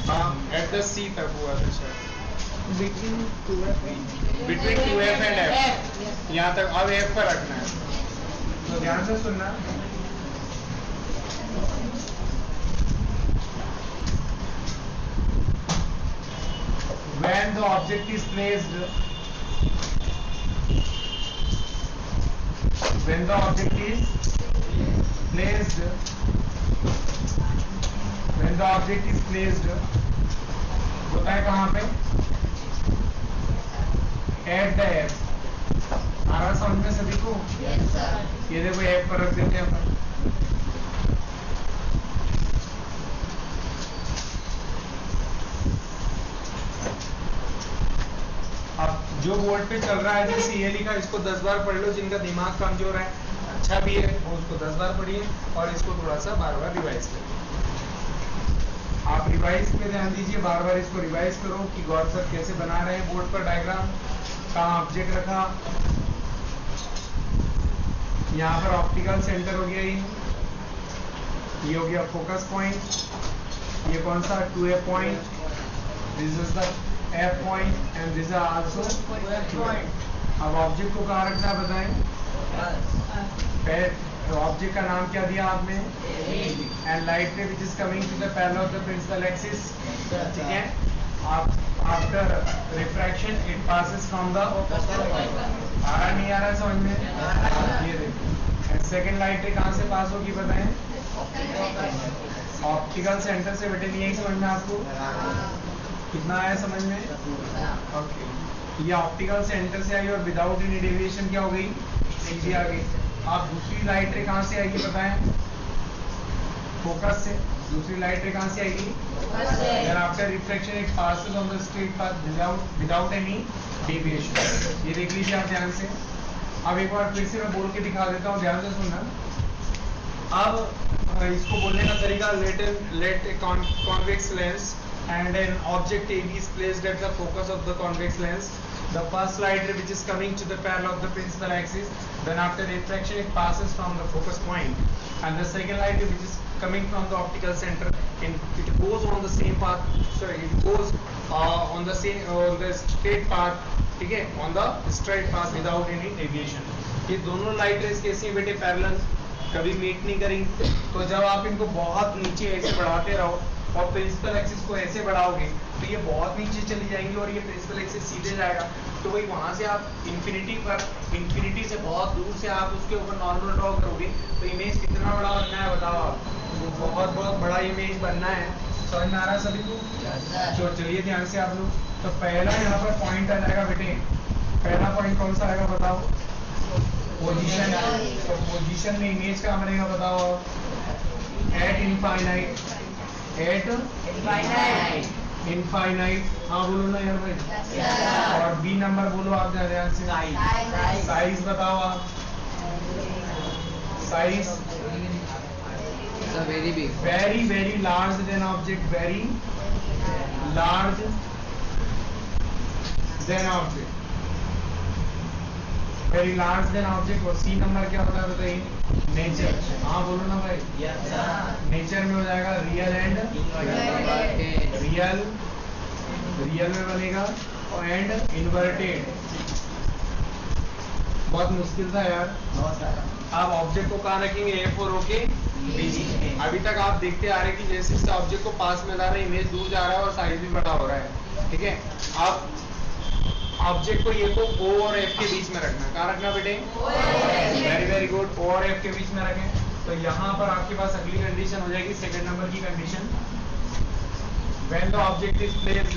हाँ at the सी तक हुआ था शायद, between 2F between 2F and F, यहाँ तक। अब F पर रखना है, तो ध्यान से सुनना। When the object is placed, when the object is placed, when the object is placed होता है कहाँ पे? At the F। आ रहा समझ में सभी को? Yes, sir. ये देखो F पर रख देते हैं अपन। अब जो बोर्ड पे चल रहा है, जैसे ये लिखा, इसको 10 बार पढ़ लो। जिनका दिमाग कमजोर है, अच्छा भी है, वो उसको 10 बार पढ़िए और इसको थोड़ा सा बार बार रिवाइज करिए। आप रिवाइज पे ध्यान दीजिए, बार बार इसको रिवाइज करो कि गौर सर कैसे बना रहे हैं बोर्ड पर डायग्राम, कहाँ ऑब्जेक्ट रखा। यहाँ पर ऑप्टिकल सेंटर हो गया, ये हो गया फोकस पॉइंट। ये कौन सा? 2A point. This is the F point and this is also 2F point. अब ऑब्जेक्ट को कहाँ रखना है बताएं? तो ऑब्जेक्ट का नाम क्या दिया आपने? And light ray which is coming to the parallel of the principal axis. ठीक है, after refraction it passes from the, आ रहा नहीं आ रहा समझ में? ये देखिए, सेकंड लाइट रे कहाँ से पास होगी बताएं? ऑप्टिकल सेंटर से। बेटे नहीं आई समझ में आपको? कितना आया समझ में? ओके, ये ऑप्टिकल सेंटर से आई और विदाउट एनी डेविएशन क्या हो गई? सीधी आ गई। आप दूसरी लाइट रे कहाँ से आएगी बताएं? फोकस से। दूसरी लाइट रे कहाँ से आएगी? Then after reflection it passes on the straight path without any deviation. ये देख लीजिए आप ध्यान से। अब एक बार फिर से मैं बोल के दिखा देता हूँ, ध्यान से सुनना। अब इसको बोलने का तरीका, let a convex lens and an object AB is placed at the focus of the convex lens. The first light ray which is coming to the parallel of the principal axis, then after refraction it passes from the focus point, and the second light ray which is coming from the optical center, and it goes on the same path. Sorry, it goes on the straight path. ठीक है, on the straight path without any deviation. ये दोनों light rays कैसी हैं बेटे? Parallel, कभी meet नहीं करेंगी। तो जब आप इनको बहुत नीचे ऐसे बढ़ाते रहो और प्रिंसिपल एक्सिस को ऐसे बढ़ाओगे तो ये बहुत नीचे चली जाएंगी और ये प्रिंसिपल एक्सिस सीधे जाएगा। तो वही वहां से आप इंफिनिटी से बहुत दूर से आप उसके ऊपर नॉर्मल ड्रॉ करोगे तो इमेज कितना बड़ा बनना है बताओ आप? बहुत बहुत बड़ा इमेज बनना है। समझ में आ रहा है सभी को? तो चलिए ध्यान से आप लोग। तो पहला यहाँ पर पॉइंट आ जाएगा बेटे। पहला पॉइंट कौन सा आएगा बताओ? पोजीशन। तो पोजीशन में इमेज का बनेगा बताओ? Eight infinite. Eight infinite. हाँ बोलो ना यार भाई। और बी नंबर बोलो आप ध्यान से। साइज बताओ आप? Size very big, very very large then object, very large then object, very large then object. और सी नंबर क्या होता है बताइए? नेचर। हाँ बोलो ना भाई। नेचर में हो जाएगा रियल एंड रियल में बनेगा और एंड इन्वर्टेड। बहुत मुश्किल था यार। आप ऑब्जेक्ट को कहाँ रखेंगे? F और O के बीच। अभी तक आप देखते आ रहे कि जैसे जैसे ऑब्जेक्ट को पास में ला रहे हैं इमेज दूर जा रहा है और साइज भी बड़ा हो रहा है। ठीक है, आप ऑब्जेक्ट को ये को O और F के बीच में रखना। कहाँ रखना बेटे? वेरी वेरी गुड, O और F के बीच में रखें। तो यहाँ पर आपके पास अगली कंडीशन हो जाएगी, सेकंड नंबर की condition. When the object is placed,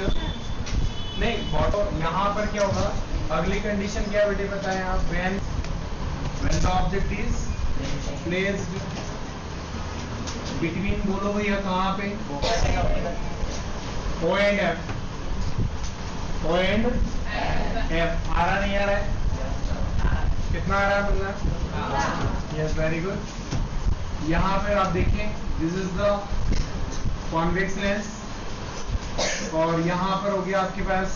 नहीं बॉटम, यहाँ पर क्या होगा? अगली कंडीशन क्या बेटे बताएं आप? When the object is placed between, बोलो भैया कहाँ पे? O and F। O and F। आ रहा नहीं आ रहा है? कितना आ रहा है बंदा? Yes very good. यहाँ पर आप देखें, this is the convex lens और यहाँ पर हो गया आपके पास,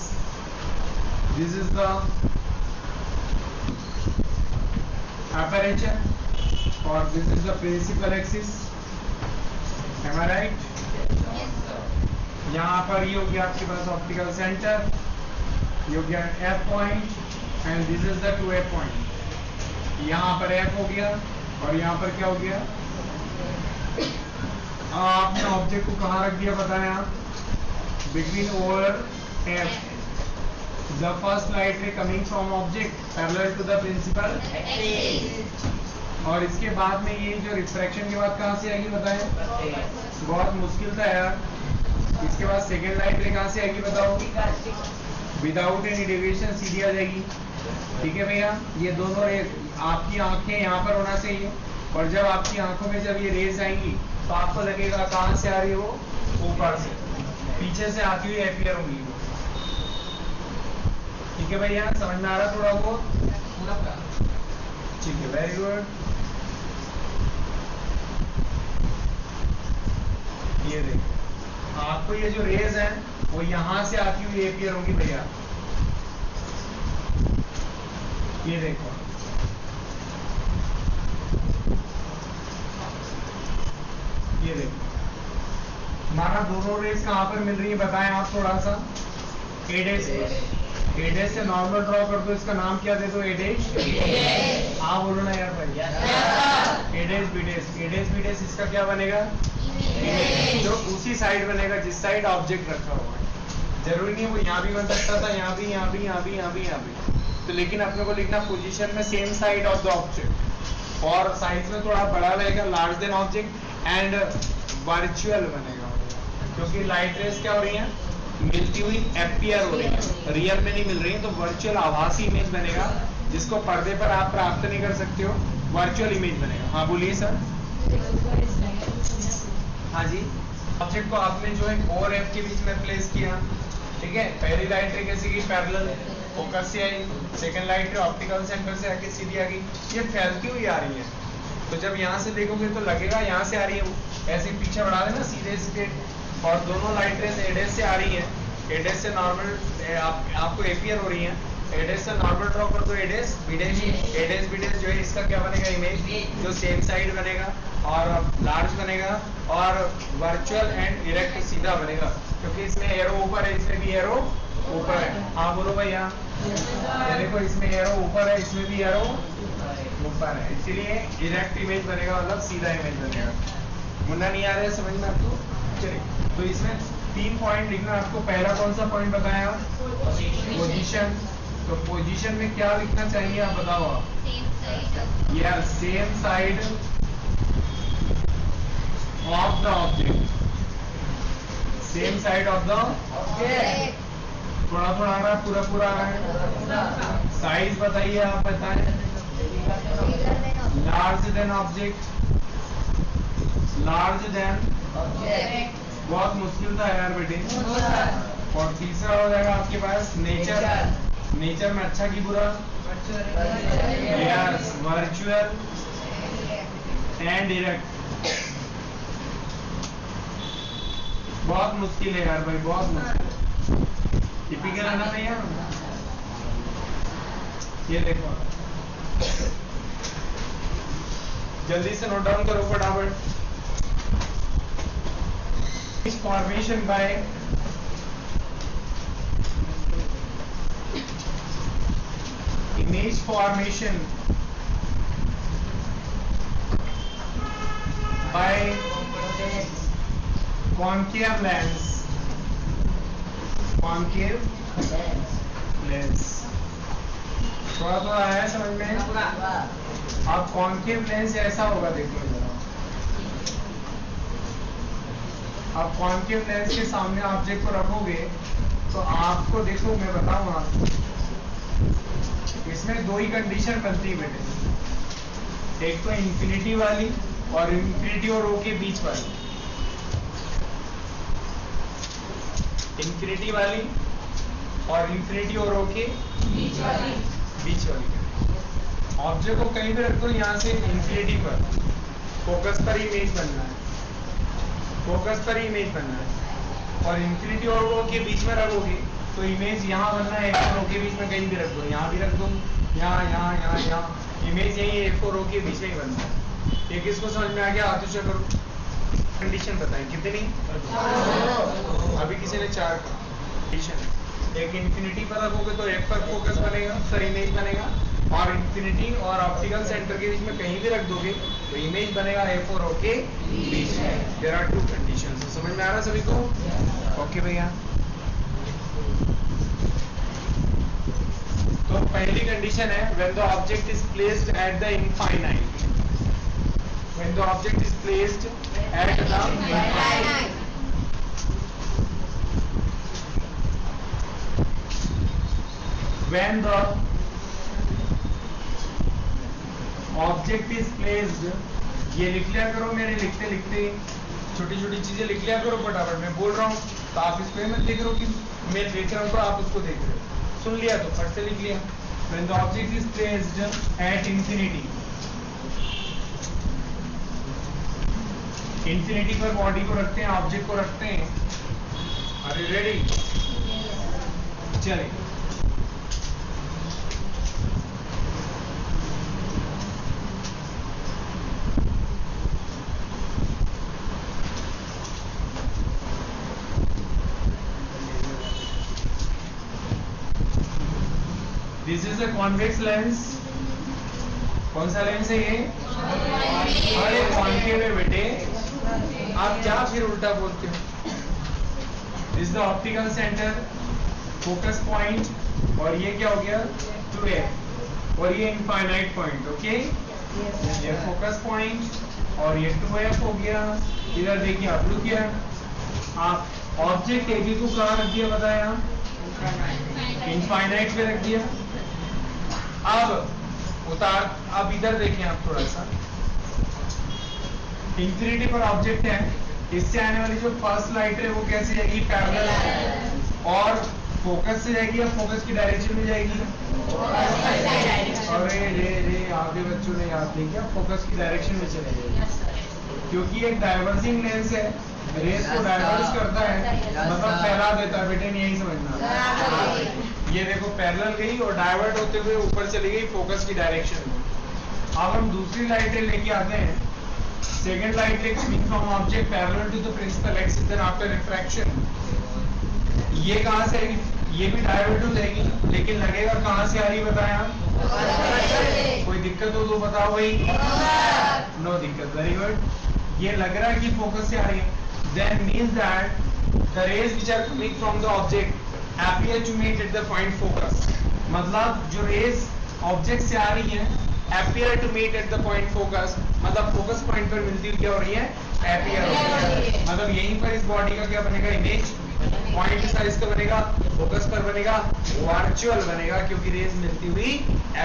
दिस इज द aperture और this is the principal axis. Am I right? यहाँ पर ये हो गया आपके पास ऑप्टिकल सेंटर, ये हो गया F point and this is the 2F point. यहाँ पर F हो गया और यहाँ पर क्या हो गया? आपने ऑब्जेक्ट को कहाँ रख दिया बताएं आप? Between over F। The first light ray coming from object parallel to the principal axis। और इसके बाद में ये जो रिफ्रैक्शन के बाद कहाँ से आएगी बताएं? बहुत मुश्किल था यार। इसके बाद सेकेंड लाइट रे कहाँ से आएगी बताओ? विदाउट एनी डेविएशन सीधी आ जाएगी। ठीक है भैया, ये दोनों रेज, आपकी आंखें यहाँ पर होना चाहिए और जब आपकी आंखों में जब ये रेज आएंगी तो आपको लगेगा कहाँ से आ रही है वो? ऊपर से, पीछे से आती हुई अपीयर होंगी वो। ठीक है भैया, समझ में आ रहा थोड़ा वो? ठीक है, वेरी गुड। ये देखो, आपको ये जो रेज है वो यहां से आती हुई अपीयर होंगी भैया। ये देखो, ये देखो, हमारा दोनों रेज कहां पर मिल रही है बताएं आप थोड़ा सा? एडेस, एडेस से नॉर्मल ड्रॉ कर दो, इसका नाम क्या दे दो? एडेस। हाँ बोलो ना यार भाई। एडेस बीडेस, एडेस बीडेस इसका क्या बनेगा? जो उसी साइड बनेगा जिस साइड ऑब्जेक्ट रखा हुआ है। जरूरी नहीं वो यहाँ भी बन सकता था, यहाँ भी, यहाँ भी, यहाँ भी, यहाँ भी, यहाँ भी। तो लेकिन अपने को लिखना पोजीशन में same side of the object, और साइज में थोड़ा बड़ा रहेगा, large then object, and virtual बनेगा क्योंकि लाइट रेज क्या हो रही है? मिलती हुई अपीयर हो रही है, रियल में नहीं मिल रही है। तो वर्चुअल आभासी इमेज बनेगा जिसको पर्दे पर आप प्राप्त नहीं कर सकते हो, वर्चुअल इमेज बनेगा। हाँ बोलिए सर। हाँ जी, ऑब्जेक्ट को आपने जो है O और F के बीच में प्लेस किया। ठीक है, पहली लाइट रे कैसी गई? पैरेलल, फोकस से आई। Second light ray optical centre से आके सीधी आ गई। ये फैलती हुई आ रही है, तो जब यहाँ से देखोगे तो लगेगा यहाँ से आ रही है वो। ऐसे पीछे बढ़ा देना सीधे सीधे, और दोनों लाइट रेज एडेस से आ रही है। एडेस से नॉर्मल आपको एपीयर हो रही है। एडेस से नॉर्मल ड्रॉ कर दो, एडेस बीडेस। एडेस बीडेस जो है इसका क्या बनेगा? इमेज जो सेम साइड बनेगा और लार्ज बनेगा और वर्चुअल एंड डायरेक्ट सीधा बनेगा, क्योंकि इसमें एरो ऊपर है, इसमें भी एरो ऊपर है। हाँ बोलो भैया। देखो, इसमें एरो ऊपर है, इसमें भी एरो ऊपर है, इसीलिए डायरेक्ट इमेज बनेगा, मतलब सीधा इमेज बनेगा। मुन्ना नहीं आ रहा है समझ में आपको? चलिए, तो इसमें 3 पॉइंट लिखना आपको। पहला कौन सा पॉइंट बताया? पोजीशन। तो पोजीशन में क्या लिखना चाहिए आप बताओ? यार same side of the object, same side of the object. थोड़ा थोड़ा आ रहा है, पूरा पूरा आ रहा है? साइज बताइए आप, बताएं। Large then object, large then object. बहुत मुश्किल था यार बेटे। और तीसरा हो जाएगा आपके पास नेचर। नेचर में अच्छा की बुरा? Yes, virtual and direct. बहुत मुश्किल है यार भाई, बहुत मुश्किल। टिपिकल है ना भैया? ये देखो, जल्दी से नोट डाउन करो फटाफट। Formation by image formation by concave lens, concave lens। थोड़ा थोड़ा आया समझ में? अब कॉन्केव लेंस ऐसा होगा, देखो जरा। आप कॉन्केव लेंस के सामने ऑब्जेक्ट को रखोगे तो आपको, देखो मैं बताऊं आपको, इसमें 2 ही कंडीशन बनती है बेटे। एक तो इंफिनिटी वाली और इंफिनिटी और O के बीच वाली। इंफिनिटी वाली और इंफिनिटी और O के बीच वाली। ऑब्जेक्ट को कहीं भी रख दो, यहाँ से इंफिनिटी पर, फोकस पर इमेज बनना है, फोकस पर इमेज बनना है। और इंफिनिटी और O के बीच में रखोगे तो इमेज यहाँ बनना है, F और O के बीच में कहीं भी रख दो, यहाँ भी रख दो, यहाँ इमेज यही F और O के बीच में ही बनना है। एक इसको समझ में आ गया? हाथ ऊंचा करो। कंडीशन बताएं कितनी? अभी किसी ने 4 कंडीशन। एक इंफिनिटी पर रखोगे तो एफ पर फोकस बनेगा, सर इमेज बनेगा, और इंफिनिटी और ऑप्टिकल सेंटर के बीच में कहीं भी रख दोगे तो इमेज बनेगा एफ और ओ के बीच में। There are 2 conditions. समझ में आ रहा सभी को? ओके भैया। तो पहली कंडीशन है when the object is placed at the infinite. When the object is placed at the infinite, when the object is placed, ये लिख लिया करो, मेरे लिखते लिखते छोटी छोटी चीजें लिख लिया करो फटाफट। मैं बोल रहा हूँ तो आप इसको ये मत देख रहे हो कि मैं देख रहा हूँ तो आप उसको देख रहे हो। सुन लिया तो फट से लिख लिया। when the object is placed at infinity, infinity पर बॉडी को रखते हैं, ऑब्जेक्ट को रखते हैं। Are you ready? चलिए this is a convex lens. कौन सा लेंस है ये? अरे कॉन्केव है बेटे, आप क्या फिर उल्टा बोलते हो? This is the optical centre, focus point, और ये क्या हो गया? 2f, और ये इनफाइनाइट पॉइंट। ओके, ये फोकस पॉइंट और ये 2f हो गया। इधर देखिए, आप लुक हियर, आप ऑब्जेक्ट ए बी को कहाँ रख दिया बताया? इनफाइनाइट पे रख दिया। अब उतार, अब इधर देखें आप थोड़ा सा, इंफिनिटी पर ऑब्जेक्ट है, इससे आने वाली जो फर्स्ट लाइट है वो कैसे जाएगी? पैरेलल, और फोकस से जाएगी या फोकस की डायरेक्शन में जाएगी? अरे रे आगे बच्चों ने याद नहीं किया, फोकस की डायरेक्शन में चले जाएगी, क्योंकि एक डाइवर्जिंग लेंस है, रेस को डाइवर्स करता है, मतलब फैला देता है। बेटे यही समझना। ये देखो पैरेलल गई और डाइवर्ट होते हुए ऊपर चली गई फोकस की डायरेक्शन में। अब हम दूसरी लाइटें लेके आते हैं। Second light coming from object parallel to the principal axis, then after refraction, ये कहाँ से आएगी? ये भी डाइवर्ट हो जाएगी, लेकिन लगेगा कहाँ से आ रही बताया? कोई दिक्कत हो तो बताओ भाई। नो दिक्कत, वेरी गुड। ये लग रहा है कि फोकस से आ रही है, then means that the rays which are coming from the object appear to meet at the point focus। मतलब जो रेस ऑब्जेक्ट से आ रही है appear to meet at the point focus, मतलब फोकस पॉइंट पर मिलती हुई क्या हो रही है? appear हो रही है। मतलब यहीं पर इस बॉडी का क्या बनेगा? इमेज। पॉइंट साइज का बनेगा, फोकस पर बनेगा, वर्चुअल बनेगा, क्योंकि रेस मिलती हुई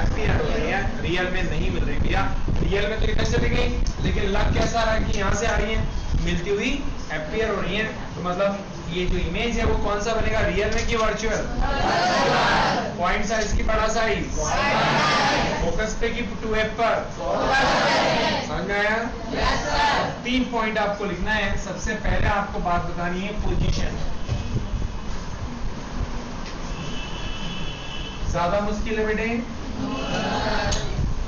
appear हो रही है, रियल में नहीं मिल रही भैया। रियल में तो इधर चली गई, लेकिन लग कैसा रहा है कि यहाँ से आ रही है, मिलती हुई appear हो रही है। तो मतलब ये जो इमेज है वो कौन सा बनेगा? रियल में कि वर्चुअल? पॉइंट साइज की बड़ा साइज, फोकस पे कि 2f पर? समझ में आया? 3 पॉइंट आपको लिखना है। सबसे पहले आपको बात बतानी है पोजीशन। ज्यादा मुश्किल है बेटे?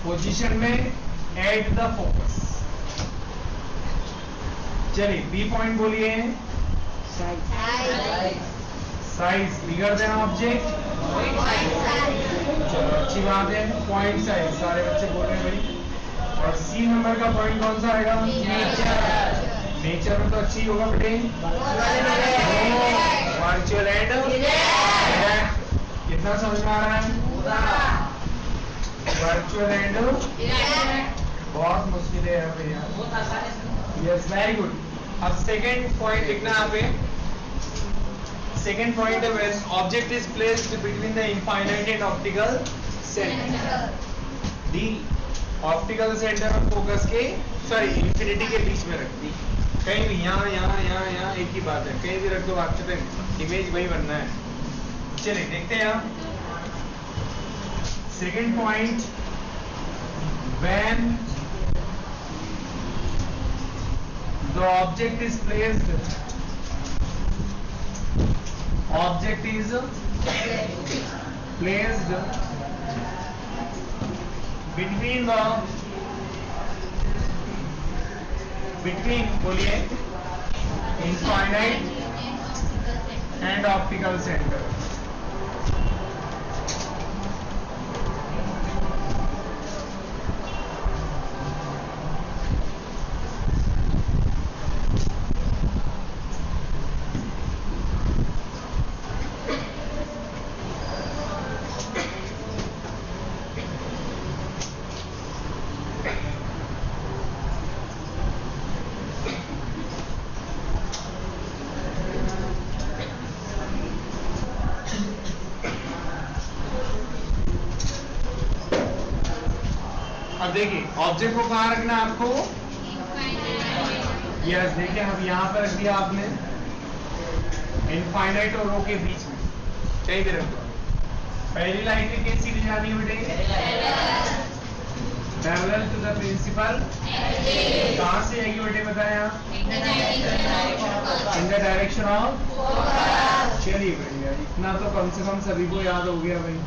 पोजीशन में एट द फोकस। चलिए बी पॉइंट बोलिए। साइज, बिगड़ देना ऑब्जेक्ट। चलो अच्छी बात है, पॉइंट साइज सारे बच्चे बोल रहे हैं भाई। और सी नंबर का पॉइंट कौन सा आएगा? नेचर। नेचर में तो अच्छी होगा बेटे, वर्चुअल एंड कितना समझ में आ रहा है? वर्चुअल एंड बहुत मुश्किल है यहाँ पे यार। Yes very good. अब सेकेंड पॉइंट लिखना यहाँ पे। सेकेंड पॉइंट है when object is placed between the infinite and optical centre. The optical centre और फोकस के इंफिनिटी के बीच में रख दी। कहीं भी यहाँ यहाँ यहाँ यहाँ एक ही बात है, कहीं भी रख दो आपके तक इमेज वही बनना है। चलिए देखते हैं आप second point. When the object is placed between बोलिए infinite and optical center. अब देखिए ऑब्जेक्ट को कहाँ रखना है आपको? यस, देखिए हम यहाँ पर रख दिया आपने इनफाइनाइट और रो के बीच में, कहीं भी रख दो। पहली लाइन में कैसी ली जानी है बेटे? Parallel to the principal. कहाँ से आएगी बेटे बताया? In the direction of. चलिए बढ़िया, इतना तो कम से कम सभी को याद हो गया भाई।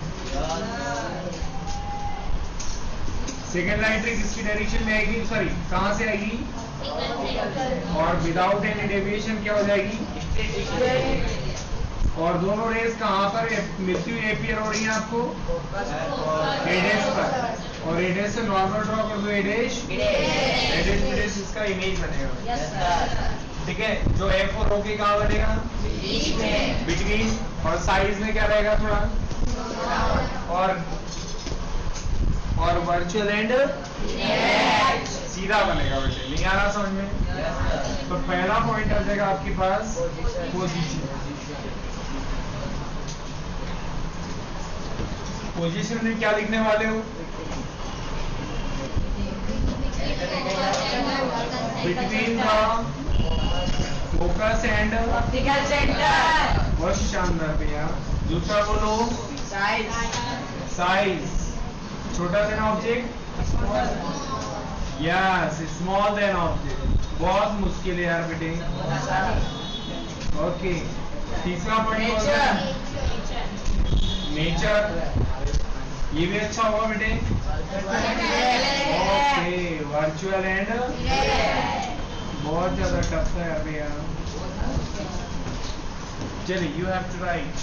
सेकेंड लाइन ट्रिक किसकी डायरेक्शन में आएगी? सॉरी, कहाँ से आएगी? और विदाउट एनी डेविएशन क्या हो जाएगी? और दोनों रेस कहाँ पर मिलती हुई अपीयर हो रही है आपको? एडेस पर। और एडेस से नॉर्मल ड्रॉ कर दो। एडेस इसका इमेज बनेगा। ठीक है, जो एफ और ओ के कहाँ बनेगा? बिटवीन। और साइज में क्या रहेगा थोड़ा? और वर्चुअल एंड सीधा बनेगा बेटे। नहीं आ रहा समझ में? तो पहला पॉइंट आ जाएगा आपके पास पोजीशन। पोजीशन में क्या लिखने वाले हो? Between the focus and optical centre. बहुत शानदार भैया। दूसरा बोलो साइज। छोटा then object, yes, small then object. बहुत मुश्किल है यार बेटे। ओके, तीसरा पॉइंट नेचर। ये भी अच्छा होगा बेटे। ओके, वर्चुअल एंड बहुत ज्यादा टफ है यार भैया। चलिए, यू हैव टू राइट